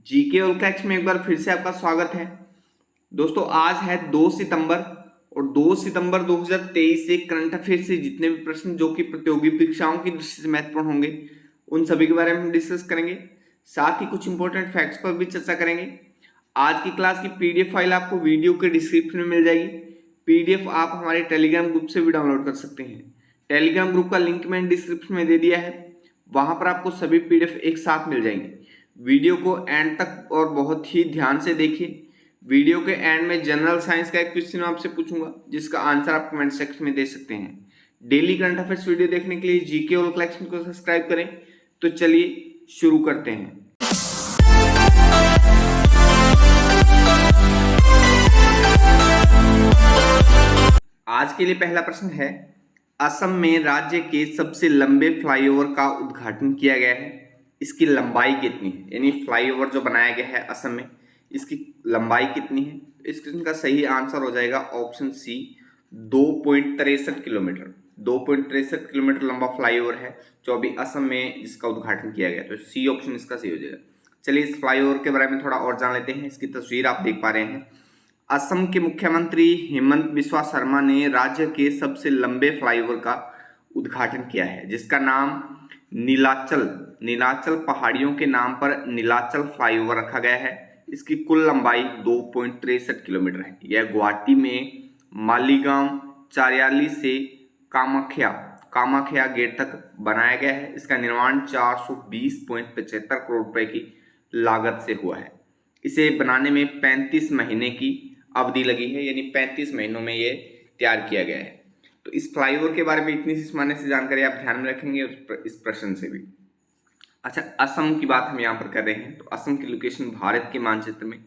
GK और कैक्स में एक बार फिर से आपका स्वागत है। दोस्तों आज है 2 सितंबर और 2 सितंबर 2023 से करंट अफेयर से जितने भी प्रश्न जो कि प्रतियोगी परीक्षाओं की दृष्टि से महत्वपूर्ण होंगे उन सभी के बारे में हम डिस्कस करेंगे। साथ ही कुछ इंपॉर्टेंट फैक्ट्स पर भी चर्चा करेंगे। आज की क्लास की पीडीएफ फाइल आपको वीडियो के डिस्क्रिप्शन में मिल जाएगी। पीडीएफ आप हमारे टेलीग्राम ग्रुप से भी डाउनलोड कर सकते हैं। टेलीग्राम ग्रुप का लिंक मैंने डिस्क्रिप्शन में दे दिया है, वहां पर आपको सभी पीडीएफ एक साथ मिल जाएंगे। वीडियो को एंड तक और बहुत ही ध्यान से देखिए। वीडियो के एंड में जनरल साइंस का एक क्वेश्चन आपसे पूछूंगा जिसका आंसर आप कमेंट सेक्शन में दे सकते हैं। डेली करंट अफेयर्स वीडियो देखने के लिए जीके और कलेक्शन को सब्सक्राइब करें। तो चलिए शुरू करते हैं। आज के लिए पहला प्रश्न है, असम में राज्य के सबसे लंबे फ्लाईओवर का उद्घाटन किया गया है। इसकी लंबाई कितनी है? यानी फ्लाईओवर जो बनाया गया है असम में, इसकी लंबाई कितनी है? इस क्वेश्चन का सही आंसर हो जाएगा ऑप्शन सी, 2.63 किलोमीटर। 2.63 किलोमीटर लंबा फ्लाईओवर है जो अभी असम में जिसका उद्घाटन किया गया, तो सी ऑप्शन इसका सही हो जाएगा। चलिए इस फ्लाईओवर के बारे में थोड़ा और जान लेते हैं। इसकी तस्वीर आप देख पा रहे हैं। असम के मुख्यमंत्री हेमंत बिस्वा शर्मा ने राज्य के सबसे लंबे फ्लाईओवर का उद्घाटन किया है जिसका नाम नीलाचल पहाड़ियों के नाम पर नीलाचल फ्लाईओवर रखा गया है। इसकी कुल लंबाई 2.63 किलोमीटर है। यह गुवाहाटी में मालीगांव चारियाली से कामाख्या गेट तक बनाया गया है। इसका निर्माण 420.75 करोड़ रुपए की लागत से हुआ है। इसे बनाने में 35 महीने की अवधि लगी है, यानी 35 महीनों में ये तैयार किया गया है। तो इस फ्लाईओवर के बारे में इतनी सी सामान्य सी जानकारी आप ध्यान में रखेंगे इस प्रश्न से भी। अच्छा, असम की बात हम यहाँ पर कर रहे हैं, तो असम की लोकेशन भारत के मानचित्र में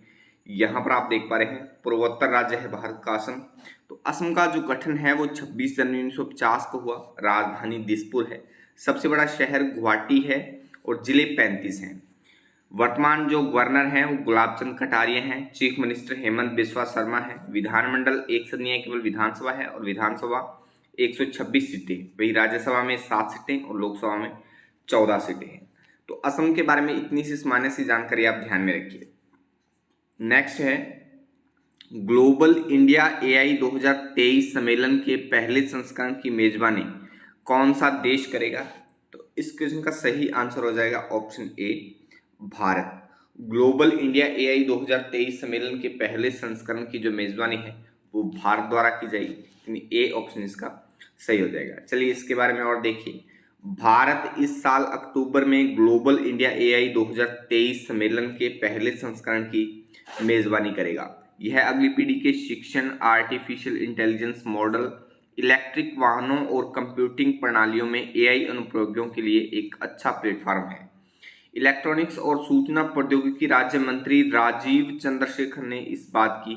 यहाँ पर आप देख पा रहे हैं, पूर्वोत्तर राज्य है भारत का असम। तो असम का जो गठन है वो 26 जनवरी 1950 को हुआ। राजधानी दिसपुर है, सबसे बड़ा शहर गुवाहाटी है और जिले 35 हैं। वर्तमान जो गवर्नर हैं वो गुलाब चंद कटारिया हैं। चीफ मिनिस्टर हेमंत बिस्वा शर्मा है। विधानमंडल एक सदनीय केवल विधानसभा है और विधानसभा 126 सीटें, वही राज्यसभा में 7 सीटें और लोकसभा में 14 सीटें हैं। तो असम के बारे में इतनी सी सामान्य सी जानकारी आप ध्यान में रखिए। नेक्स्ट है, ग्लोबल इंडिया एआई 2023 सम्मेलन के पहले संस्करण की मेजबानी कौन सा देश करेगा? तो इस क्वेश्चन का सही आंसर हो जाएगा option A, Bharat. Global India AI 2023 सम्मेलन के पहले संस्करण की जो मेजबानी है वो भारत द्वारा की जाएगी, यानी ए ऑप्शन इसका सही हो जाएगा। चलिए इसके बारे में और देखिए। भारत इस साल अक्टूबर में ग्लोबल इंडिया एआई 2023 सम्मेलन के पहले संस्करण की मेजबानी करेगा। यह अगली पीढ़ी के शिक्षण, आर्टिफिशियल इंटेलिजेंस मॉडल, इलेक्ट्रिक वाहनों और कंप्यूटिंग प्रणालियों में एआई अनुप्रयोगों के लिए एक अच्छा प्लेटफॉर्म है। इलेक्ट्रॉनिक्स और सूचना प्रौद्योगिकी राज्य मंत्री राजीव चंद्रशेखर ने इस बात की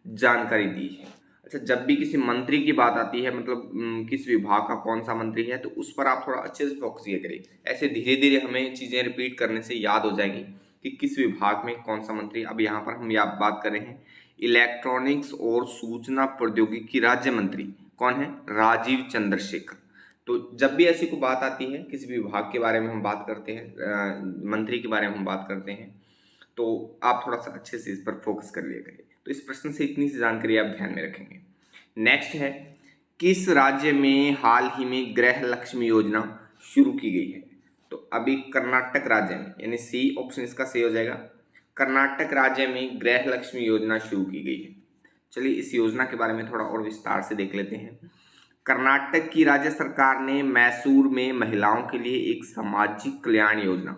जानकारी दी है। अच्छा, जब भी किसी मंत्री की बात आती है, मतलब किस विभाग का कौन सा मंत्री है, तो उस पर आप थोड़ा अच्छे से फोकस किया करें। ऐसे धीरे धीरे हमें चीजें रिपीट करने से याद हो जाएंगी कि किस विभाग में कौन सा मंत्री। अब यहाँ पर हम बात कर रहे हैं इलेक्ट्रॉनिक्स और सूचना प्रौद्योगिकी राज्य मंत्री कौन है? राजीव चंद्रशेखर। तो जब भी ऐसी कोई बात आती है, किसी विभाग के बारे में हम बात करते हैं, मंत्री के बारे में हम बात करते हैं, तो आप थोड़ा सा अच्छे से इस पर फोकस कर लिया करिए। तो इस प्रश्न से इतनी सी जानकारी आप ध्यान में रखेंगे। नेक्स्ट है, किस राज्य में हाल ही में गृह लक्ष्मी योजना शुरू की गई है? तो अभी कर्नाटक राज्य में, यानी सी ऑप्शन इसका सही हो जाएगा। कर्नाटक राज्य में गृह लक्ष्मी योजना शुरू की गई है। चलिए इस योजना के बारे में थोड़ा और विस्तार से देख लेते हैं। कर्नाटक की राज्य सरकार ने मैसूर में महिलाओं के लिए एक सामाजिक कल्याण योजना,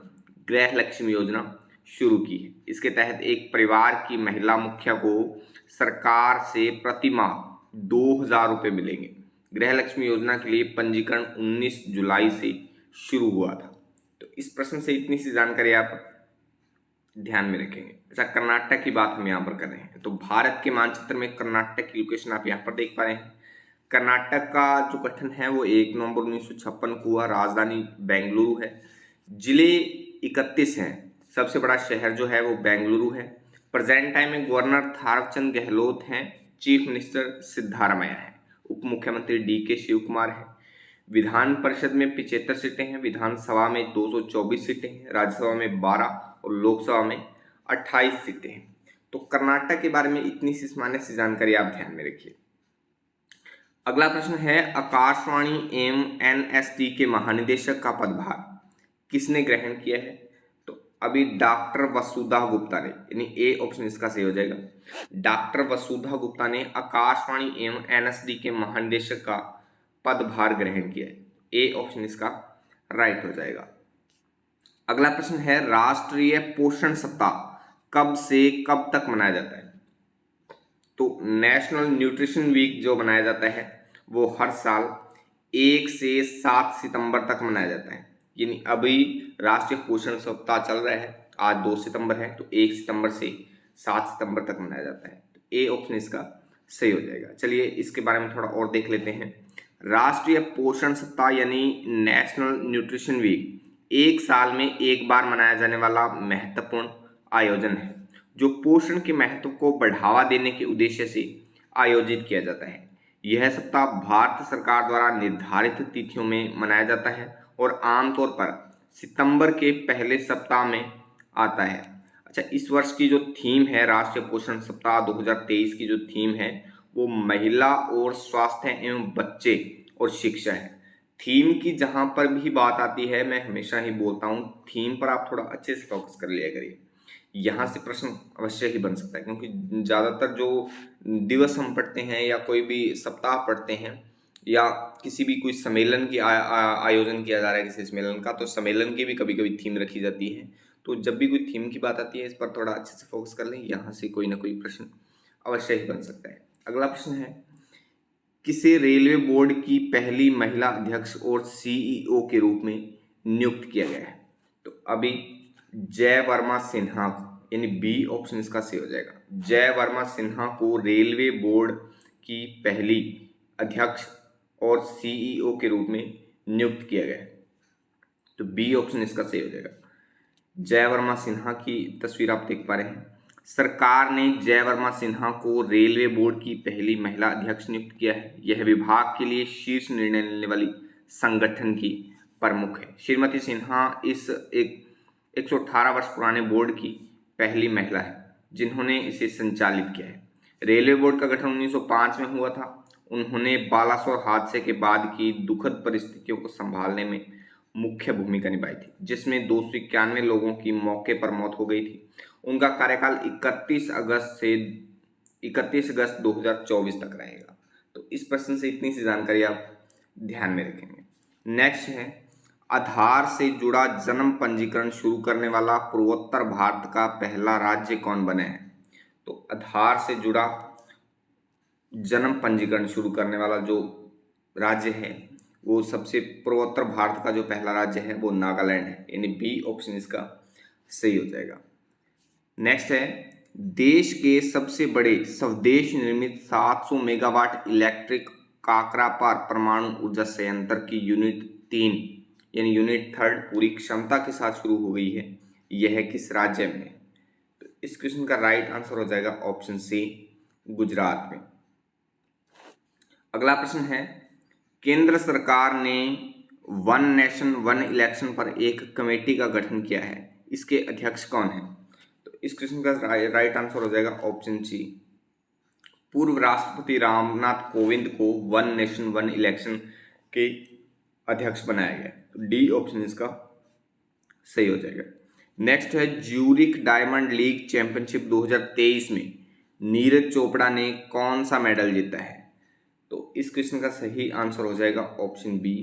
गृह लक्ष्मी योजना शुरू की है। इसके तहत एक परिवार की महिला मुखिया को सरकार से प्रति माह 2000 रुपये मिलेंगे। गृह लक्ष्मी योजना के लिए पंजीकरण 19 जुलाई से शुरू हुआ था। तो इस प्रश्न से इतनी सी जानकारी आप ध्यान में रखेंगे। अच्छा, कर्नाटक की बात हम यहाँ पर कर रहे हैं, तो भारत के मानचित्र में कर्नाटक की लोकेशन आप यहाँ पर देख पा रहे हैं। कर्नाटक का जो गठन है वो 1 नवंबर 1956 को हुआ। राजधानी बेंगलुरु है। जिले 31 हैं। सबसे बड़ा शहर जो है वो बेंगलुरु है। प्रेजेंट टाइम में गवर्नर थावरचंद गहलोत हैं। चीफ मिनिस्टर सिद्धारमैया है। उप मुख्यमंत्री डीके शिव कुमार है। विधान परिषद में 75 सीटें हैं। विधानसभा में 224 सीटें हैं। राज्यसभा में 12 और लोकसभा में 28 सीटें हैं। तो कर्नाटक के बारे में इतनी सी सामान्य सी जानकारी आप ध्यान में रखिए। अगला प्रश्न है, आकाशवाणी एवं एनएसडी के महानिदेशक का पदभार किसने ग्रहण किया है? तो अभी डॉक्टर वसुधा गुप्ता ने, यानी ए ऑप्शन इसका सही हो जाएगा। डॉक्टर वसुधा गुप्ता ने आकाशवाणी एवं एनएसडी के महानिदेशक का पदभार ग्रहण किया है। ए ऑप्शन इसका राइट हो जाएगा। अगला प्रश्न है, राष्ट्रीय पोषण सप्ताह कब से कब तक मनाया जाता है? तो नेशनल न्यूट्रिशन वीक जो मनाया जाता है वो हर साल 1 से 7 सितंबर तक मनाया जाता है। यानी अभी राष्ट्रीय पोषण सप्ताह चल रहा है, आज 2 सितंबर है, तो 1 सितंबर से 7 सितंबर तक मनाया जाता है। तो ए ऑप्शन इसका सही हो जाएगा। चलिए इसके बारे में थोड़ा और देख लेते हैं। राष्ट्रीय पोषण सप्ताह यानी नेशनल न्यूट्रिशन वीक एक साल में एक बार मनाया जाने वाला महत्वपूर्ण आयोजन है जो पोषण के महत्व को बढ़ावा देने के उद्देश्य से आयोजित किया जाता है। यह सप्ताह भारत सरकार द्वारा निर्धारित तिथियों में मनाया जाता है और आमतौर पर सितंबर के पहले सप्ताह में आता है। अच्छा, इस वर्ष की जो थीम है राष्ट्रीय पोषण सप्ताह 2023 की जो थीम है वो महिला और स्वास्थ्य एवं बच्चे और शिक्षा है। थीम की जहां पर भी बात आती है मैं हमेशा ही बोलता हूं, थीम पर आप थोड़ा अच्छे से फोकस कर लिया करिए। यहाँ से प्रश्न अवश्य ही बन सकता है, क्योंकि ज़्यादातर जो दिवस हम पढ़ते हैं या कोई भी सप्ताह पढ़ते हैं या किसी भी कोई सम्मेलन की आयोजन किया जा रहा है किसी सम्मेलन का, तो सम्मेलन की भी कभी कभी थीम रखी जाती है। तो जब भी कोई थीम की बात आती है इस पर थोड़ा अच्छे से फोकस कर लें, यहाँ से कोई ना कोई प्रश्न अवश्य ही बन सकता है। अगला प्रश्न है, किसे रेलवे बोर्ड की पहली महिला अध्यक्ष और सीईओ के रूप में नियुक्त किया गया है? तो अभी जय वर्मा सिन्हा, यानी बी ऑप्शन इसका सही हो जाएगा। जय वर्मा सिन्हा को रेलवे बोर्ड की पहली अध्यक्ष और सीईओ के रूप में नियुक्त किया गया है। तो बी ऑप्शन इसका सही हो जाएगा। जय वर्मा सिन्हा की तस्वीर आप देख पा रहे हैं। सरकार ने जय वर्मा सिन्हा को रेलवे बोर्ड की पहली महिला अध्यक्ष नियुक्त किया है। यह विभाग के लिए शीर्ष निर्णय लेने वाली संगठन की प्रमुख है। श्रीमती सिन्हा इस 118 वर्ष पुराने बोर्ड की पहली महिला है जिन्होंने इसे संचालित किया है। रेलवे बोर्ड का गठन 1905 में हुआ था। उन्होंने बालासोर हादसे के बाद की दुखद परिस्थितियों को संभालने में मुख्य भूमिका निभाई थी, जिसमें 291 लोगों की मौके पर मौत हो गई थी। उनका कार्यकाल 31 अगस्त 2024 तक रहेगा। तो इस प्रश्न से इतनी सी जानकारी आप ध्यान में रखेंगे। नेक्स्ट है, आधार से जुड़ा जन्म पंजीकरण शुरू करने वाला पूर्वोत्तर भारत का पहला राज्य कौन बना है? तो आधार से जुड़ा जन्म पंजीकरण शुरू करने वाला जो राज्य है वो सबसे पूर्वोत्तर भारत का जो पहला राज्य है वो नागालैंड है, यानी बी ऑप्शन इसका सही हो जाएगा। नेक्स्ट है, देश के सबसे बड़े स्वदेश निर्मित 700 मेगावाट इलेक्ट्रिक काकरापार परमाणु ऊर्जा संयंत्र की यूनिट 3 यानी यूनिट 3 पूरी क्षमता के साथ शुरू हो गई है। यह किस राज्य में है? तो इस क्वेश्चन का राइट आंसर हो जाएगा ऑप्शन सी, गुजरात में। अगला प्रश्न है, केंद्र सरकार ने वन नेशन वन इलेक्शन पर एक कमेटी का गठन किया है, इसके अध्यक्ष कौन है? तो इस क्वेश्चन का राइट आंसर हो जाएगा ऑप्शन सी, पूर्व राष्ट्रपति रामनाथ कोविंद को वन नेशन वन इलेक्शन के अध्यक्ष बनाया गया। तो डी ऑप्शन इसका सही हो जाएगा। नेक्स्ट है, ज्यूरिख डायमंड लीग चैंपियनशिप 2023 में नीरज चोपड़ा ने कौन सा मेडल जीता है? तो इस क्वेश्चन का सही आंसर हो जाएगा ऑप्शन बी,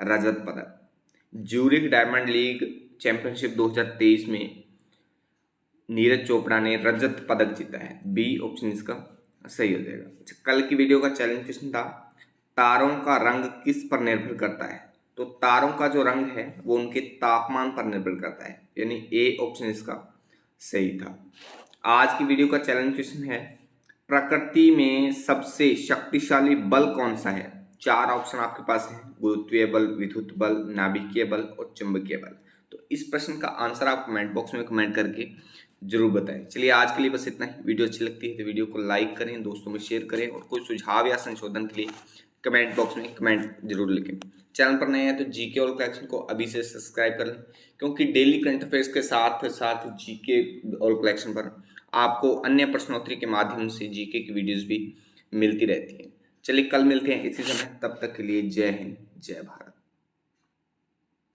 रजत पदक। ज्यूरिख डायमंड लीग चैंपियनशिप 2023 में नीरज चोपड़ा ने रजत पदक जीता है। बी ऑप्शन इसका सही हो जाएगा। अच्छा, कल की वीडियो का चैलेंज क्वेश्चन था, तारों का रंग किस पर निर्भर करता है? तो तारों का जो रंग है वो उनके तापमान पर निर्भर करता है, यानी ए ऑप्शन इसका सही था। आज की वीडियो का चैलेंज क्वेश्चन है, प्रकृति में सबसे शक्तिशाली बल कौन सा है? 4 ऑप्शन आपके पास है, गुरुत्वीय बल, विद्युत बल, नाभिकीय बल और चुंबकीय बल। तो इस प्रश्न का आंसर आप कमेंट बॉक्स में कमेंट करके जरूर बताएं। चलिए आज के लिए बस इतना ही। वीडियो अच्छी लगती है तो वीडियो को लाइक करें, दोस्तों में शेयर करें और कोई सुझाव या संशोधन के लिए कमेंट बॉक्स में कमेंट जरूर लिखें। चैनल पर नए हैं तो जीके और करेक्शन को अभी से सब्सक्राइब कर लें, क्योंकि डेली करंट अफेयर्स के साथ साथ जीके और कलेक्शन पर आपको अन्य प्रश्नोत्तरी के माध्यम से जीके की वीडियोस भी मिलती रहती हैं। चलिए कल मिलते हैं इसी समय, तब तक के लिए जय हिंद जय भारत।